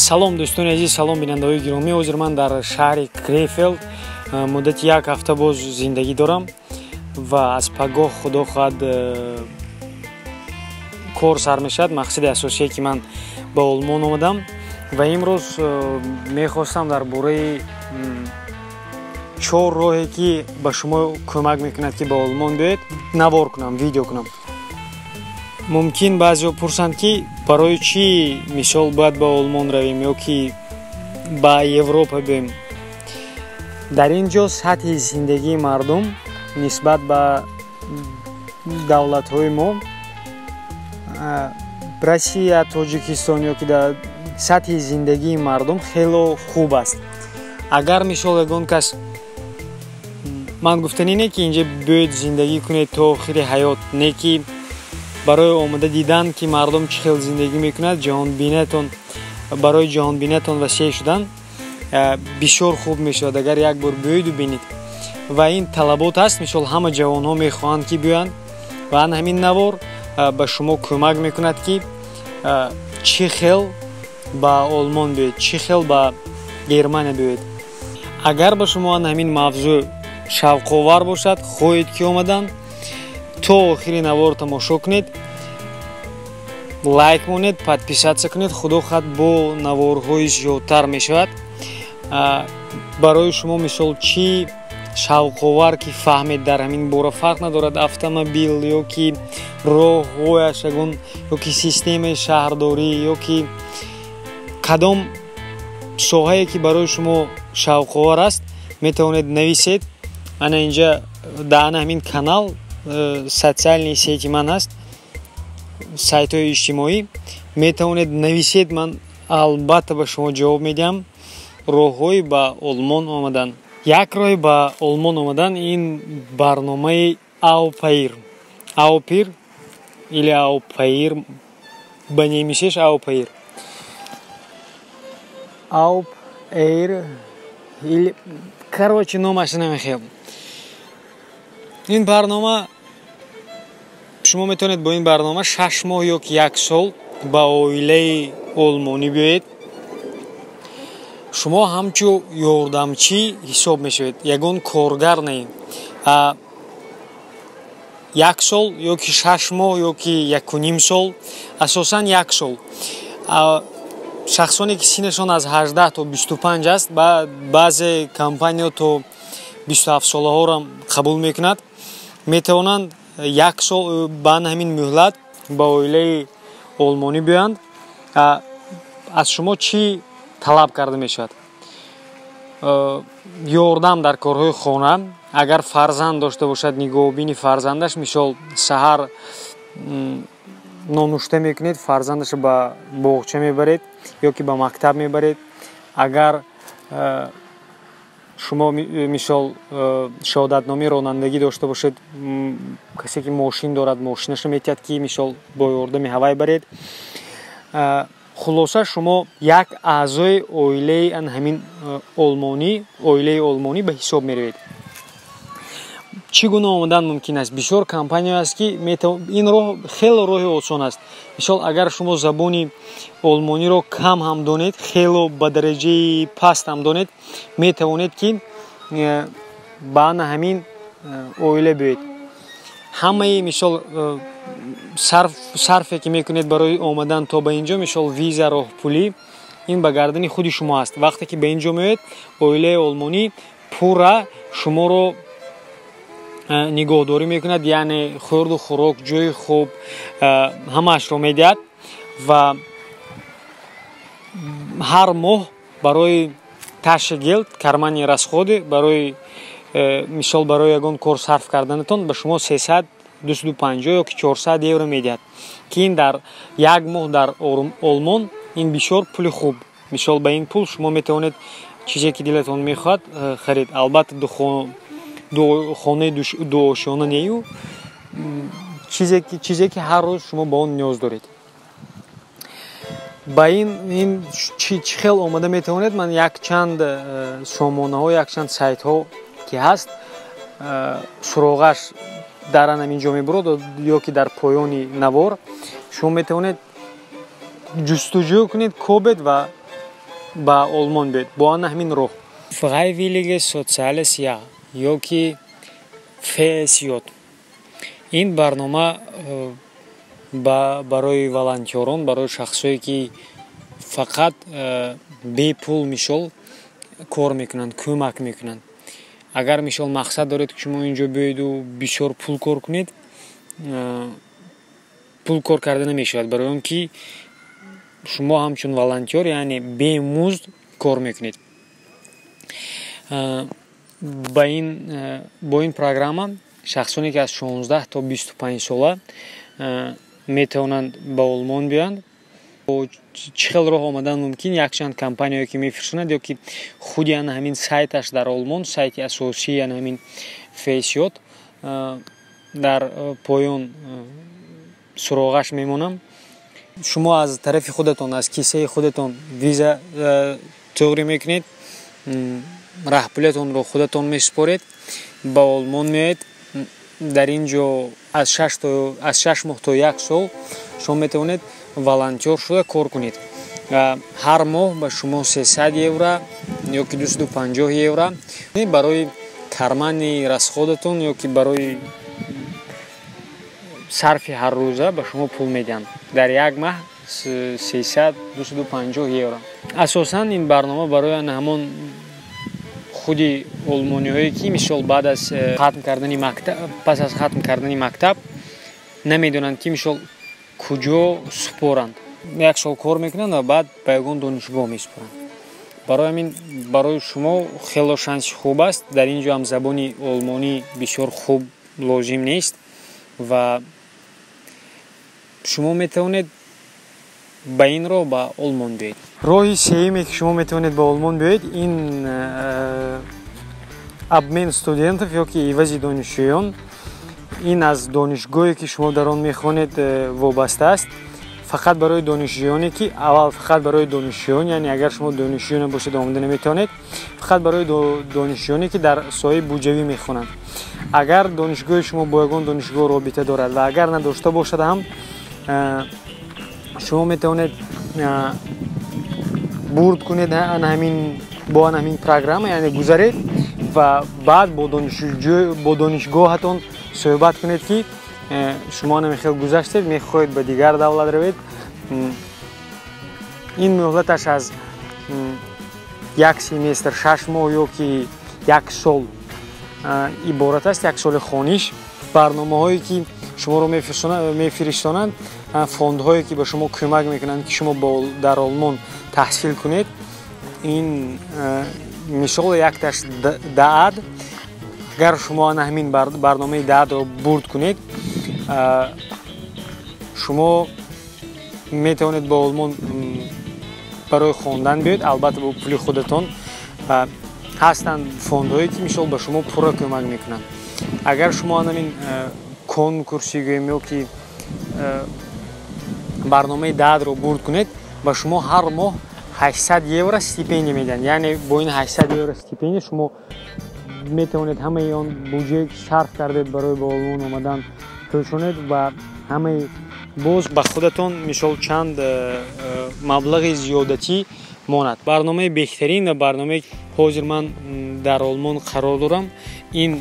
салом дӯстони азиз, салом бинандаҳои гиромӣ. ҳозир ман дар шаҳри Крефелд муддати 1 ҳафта боз зиндагӣ дорам ва аз пагоҳ худо хоҳад кор сар мешавад. мақсади асосие ки ман ба Олмон омадам ва имрӯз мехостам дар бораи 4 роҳе ки ба шумо кӯмак мекунад ки ба Олмон биёед навор кунам, видео кунам. мумкин баъзеҳо пурсанд ки барои чӣ мисол бояд ба Олмон равем ё ки ба Европа биёем. дар ин ҷо сатҳи зиндагии мардум нисбат ба давлатҳои мо Россия, Тоҷикистон ё ки сатҳи зиндагии мардум хело хуб аст. агар мисол ягон кас, ман гуфтани не ки инҷа биёед зиндагӣ кунед то охири ҳаёт, не ки барои омада дидан ки мардум чӣ хел зиндагӣ мекунад, барои ҷаҳонбиниятон васеъ шудан бисёр хуб мешавад агар як бор биёеду бинед. ва ин талабот аст. мисол ҳама ҷавонҳо мехоҳанд ки биёянд ва ан ҳамин навор ба шумо кӯмак мекунад ки чӣ хел ба Олмон биёед, чӣ хел ба Германия биёед. агар ба шумо ан ҳамин мавзӯъ шавқовар бошад, хоҳед ки омадан, то охири навор тамошо кунед, лайк монед, подписатсия кунед. худо хоҳад бо наворҳои зиёдтар мешавад. барои шумо мисол чӣ шавқовар ки фаҳмед дар ҳамин бора, фарқ надорад автомобил ё ки роҳҳояш, ё ки системаи шаҳрдорӣ ё ки кадом соҳае ки барои шумо шавқовар аст, метавонед нависед. ана инҷа дар ҳамин канал социални сети ман аст, сайтҳои иҷтимоӣ, метавонед нависед. ман албатта ба шумо ҷавоб медиҳам. роҳҳои ба Олмон омадан. як роҳи ба Олмон омадан ин барномаи Аупаир или Аупаир ба немишеш Аупаир или короче номаш намехоҳам. ин барнома шумо метавонед бо ин барнома 6 моҳ ё ки 1 сол ба оилаи олмонӣ биёед. шумо ҳамчун ёрдамчӣ ҳисоб мешавед, ягон коргар не. 1 сол ё ки 6 моҳ ё ки 1.5 сол, асосан 1 сол. шахсоне ки синнашон аз 18 то 25 аст, баъзе компания то 27 солаҳоро қабул мекунад, метавонанд 1 сол ба ҳамин муҳлат ба оилаи олмонӣ биёянд. аз шумо чӣ талаб карда мешавад? ёрдам дар корҳои хона. агар фарзанд дошта бошад, нигоҳубини фарзандаш, мисол саҳар нонушта мекунед, фарзандашро ба боғча мебаред ё ки ба мактаб мебаред. агар шумо мисол шаҳодатномаи ронандагӣ дошта бошед, касе ки мошин дорад, мошинашро метиҳад ки мисол бо ёрдами ҳавай баред. хулоса шумо як аъзои оилаи ҳамин оилаи олмонӣ ба ҳисоб меравед. чӣ гуна омадан мумкин аст? бисёр компания аст ки ин роҳ хело роҳи осон аст. мисол агар шумо забони олмониро кам ҳам донед, хело ба дараҷаи паст ҳам донед, метавонед ки ба ҳамин оила биёед. ҳамаи мисол сарфе ки мекунед барои омадан то ба инҷо, мисол виза, роҳпулӣ, ин ба гардани худи шумо аст. вақте ки ба инҷо меоед, оилаи олмонӣ пурра шуморо нигоҳдорӣ мекунад, яъне хӯрду хӯрок, ҷои хуб, ҳамаашро медиҳад ва ҳар моҳ барои таши гелд, кармани расходи, мисол барои ягон кор сарф карданатон ба шумо 300, 250 ё ки 400 евро медиҳад, ки ин дар як моҳ дар Олмон ин бисёр пули хуб. мисол ба ин пул шумо метавонед чизе ки дилатон мехоҳад харид. албатта хонаи дуошёна нею, чизе ки ҳар рӯз шумо ба он ниёз доред. ба ин чӣ хел омада метавонед? ман якчанд сомонаҳо, якчанд сайтҳо ки ҳаст, суроғаш дар ҳаминҷо мебурад ё ки дар поёни навор шумо метавонед ҷустуҷӯ кунед, кобед ва ба олмон биёед бо ана ҳамин роҳ фрайвиллиге социалес я ёки фсё ин барнома барои волонтёрон барои шахсое ки фақат бепул мисол кор мекунанд кӯмак мекунанд агар мисол мақсад доред ки шумо инҷо биёеду бисёр пул кор кунед пул кор карда намешавад барои он ки шумо ҳамчун волонтёр яъне бемузд кор мекунед бо ин программа шахсоне ки аз 16 то 25 сола метавонанд ба олмон биёянд чӣ хел роҳ омадан мумкин якчанд компаниое ки мефирӯшанд ё ки худи ана ҳамин сайташ дар олмон сайти асосии ана ҳамин фсё дар поён суроғаш мемонам шумо аз тарафи худатон аз кисаи худатон виза туғри мекунед раҳпулиятонро худатон месупоред ба олмон меоед дар ин ҷо аз 6 моҳ то 1 сол шумо метавонед волонтёр шуда кор кунед ҳар моҳ ба шумо 300 евро ёки 250 евро барои кармани расходатон ёки барои сарфи ҳаррӯза ба шумо пул медиҳанд дар як маҳ 300-250 евро асосан ин барнома барои ана ҳамон худи олмониҳое ки мисол баъд аз хатм кардани мактаб пас аз хатм кардани мактаб намедонанд ки мисол куҷо супоранд як сол кор мекунанд ва баъд ба ягон донишгоҳ месупоранд барои ҳамин барои шумо хело шанси хуб аст дар ин ҷо ҳам забони олмонӣ бисёр хуб лозим нест ва шумо метавонед ба ин роҳ ба олмон биёед роҳи сеюме ки шумо метавонед ба олмон биёед ин обмен студентов ёки ивази донишҷӯён ин аз донишгоҳе ки шумо дар он мехонед вобаста аст фақат барои донишҷӯёне ки аввал фақат барои донишҷӯён яъне агар шумо донишҷӯ набошед омада наметавонед фақат барои донишҷӯёне ки дар соҳаи буҷавӣ мехонанд агар донишгоҳи шумо бо ягон донишгоҳ робита дорад ва агар надошта бошад ҳам шумо метавонед бурд кунед бо ана ҳамин программа яъне гузаред ва баъд бо донишгоҳатон суҳбат кунед ки шумо намехел гузаштед мехоҳед ба дигар давлат равед ин муҳлаташ аз 1 семестр 6 моҳ ёки 1 сол иборат аст 1 соли хониш барномаҳое ки шуморо мефиристонанд фондҳое ки ба шумо кӯмак мекунанд ки шумо дар олмон таҳсил кунед ин мисол якташ даъд агар шумо ана ҳамин барномаи даъдро бурд кунед шумо метавонед ба олмон барои хондан биёед албатта бо пули худатон ҳастанд фондҳое ки мисол ба шумо пурра кӯмак мекунанд агар шумо ана ҳамин конкурси гӯем ёки барномаи даъдро бурд кунед ба шумо ҳар моҳ 800 евро стипендия медиҳанд яъне бо ин 800 евро стипендия шумо метавонед ҳамаи он буҷае ки сарф кардед барои ба олмон омадан пӯшонед ва ҳамаи боз ба худатон мисол чанд маблағи зиёдатӣ монад барномаи беҳтарин ва барномае ҳозир ман дар олмон қарор дорам ин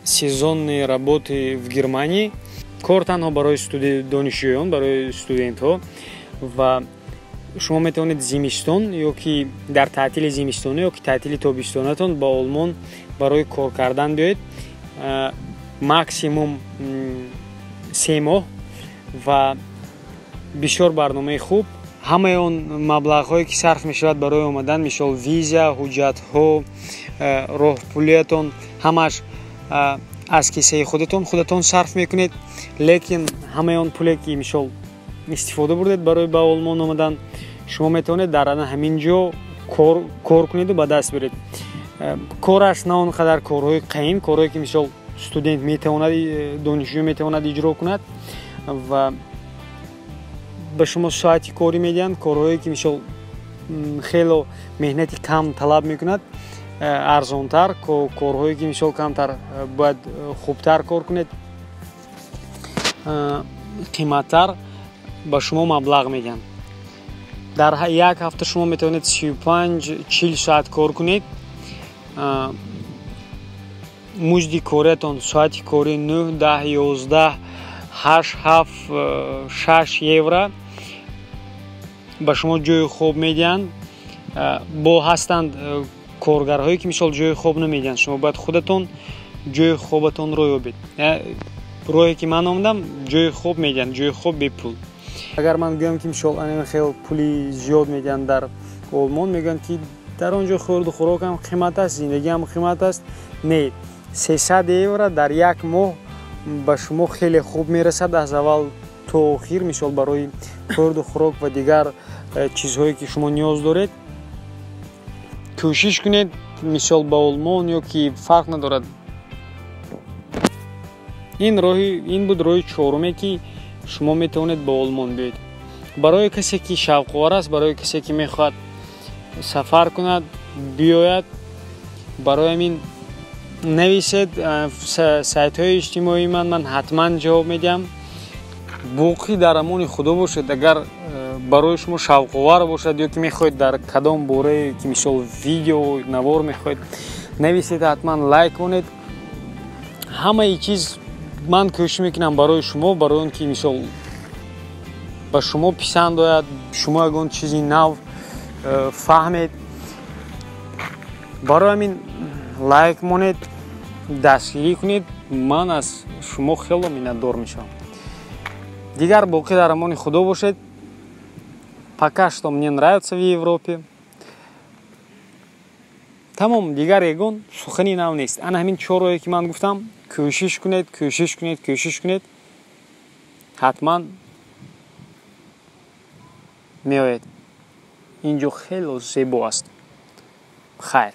сезонни работи в Германии кор танҳо барои донишҷӯён барои студентҳо ва шумо метавонед зимистон ёки дар таътили зимистона ёки таътили тобистонатон ба олмон барои кор кардан биёед максимум 3 моҳ ва бисёр барномаи хуб ҳамаи он маблағҳое ки сарф мешавад барои омадан мисол виза ҳуҷҷатҳо роҳпулиятон ҳамаш аз кисаи худатон сарф мекунед лекин ҳамаи он пуле ки мисол истифода бурдед барои ба олмон омадан шумо метавонед дар ана ҳамин ҷо кор кунеду ба даст биёред кораш на он қадар корҳои қаин корҳое ки мисол студент метавонад донишҷӯ метавонад иҷро кунад ва ба шумо соати корӣ медиҳанд корҳое ки мисол хело меҳнати кам талаб мекунад арзонтар корҳое ки мисол камтар бояд хубтар кор кунед қиматтар ба шумо маблағ медиҳанд дар як ҳафта шумо метавонед 35-40 соат кор кунед. музди кориатон соати кори 9, 10, 11, 8, 7, 6 евро ба шумо ҷои хоб медиҳанд. бо ҳастанд коргарҳое ки мисол ҷои хоб намедиҳанд, шумо бояд худатон ҷои хобатонро ёбед. роҳе ки ман омадам ҷои хоб медиҳанд, ҷои хоб бепул. агар ман гӯям ки мисол хел пули зиёд медиҳанд дар олмон, мегӯянд ки дар он ҷо хӯрду хӯрок ҳам қимат аст, зиндагӣ ҳам қимат аст. Не, 300 евро дар як моҳ ба шумо хеле хуб мерасад аз аввал то охир, мисол барои хӯрду хӯрок ва дигар чизҳое ки шумо ниёз доред. кӯшиш кунед мисол ба олмон ё ки фарқ надорад. ин буд роҳи чоруме ки шумо метавонед ба олмон биёед. барои касе ки шавқовар аст, барои касе ки мехоҳад сафар кунад, биёяд, барои ҳамин нависед сайтҳои иҷтимоии ман ҳатман ҷавоб медиҳам. боқӣ дар амони худо бошед. агар барои шумо шавқовар бошад ё ки мехоҳед дар кадом борае ки мисол видео навор мехоҳед нависед, ҳатман лайк конед. ҳамаи чиз ман кӯшиш мекунам барои шумо, барои он ки мисол ба шумо писанд ояд, шумо ягон чизи нав фаҳмед. барои ҳамин лайк монед, дастгирӣ кунед. ман аз шумо хело миннатдор мешавам. дигар боқӣ дар амони худо бошед. Пока что мне нравится в Европе. Тамом, дигар ягон сухани нав нест. ана ҳамин 4 роҳе ки ман гуфтам, кӯшиш кунед, кӯшиш кунед, кӯшиш кунед. ҳатман меоед. ин ҷо хело зебо аст. хайр.